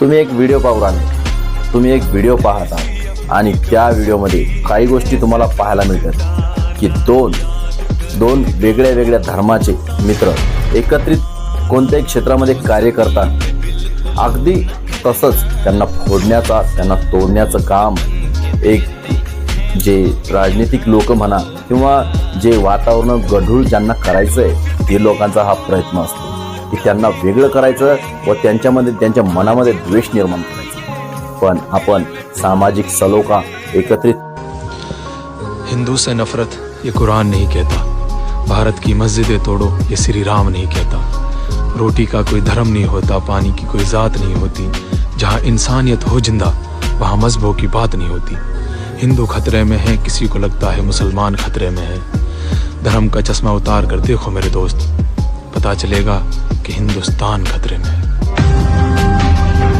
तुम्ही एक व्हिडिओ पाहता आणि त्या व्हिडिओमध्ये काही गोष्टी तुम्हाला पाहायला मिळतात की दोन वेगळ्या धर्माचे मित्र एकत्रित कोणत्याही क्षेत्रामध्ये कार्य करतात। अगदी तसंच त्यांना फोडण्याचा, त्यांना तोडण्याचं काम एक जे राजनीतिक लोक म्हणा किंवा जे वातावरण गढूळ ज्यांना करायचं आहे ते लोकांचा हा प्रयत्न असतो की त्यांना वेगळं करायचं व त्यांच्यामध्ये, त्यांच्या मनामध्ये द्वेष निर्माण करायचा। पण आपण सामाजिक सलोखा एकत्रित। हिंदू से नफरत ये कुरान नहीं कहता, भारत की मस्जिदें तोड़ो ये श्री राम नहीं कहता, रोटी का कोई धर्म नहीं होता, पानी की कोई ज़ात नहीं होती, जहाँ इंसानियत हो जिंदा वहाँ मजहबों की बात नहीं होती। हिंदू खतरे में है, किसी को लगता है मुसलमान खतरे में है। धर्म का चश्मा उतार कर देखो मेरे दोस्त, पता चलेगा कि हिंदुस्तान खतरे में है।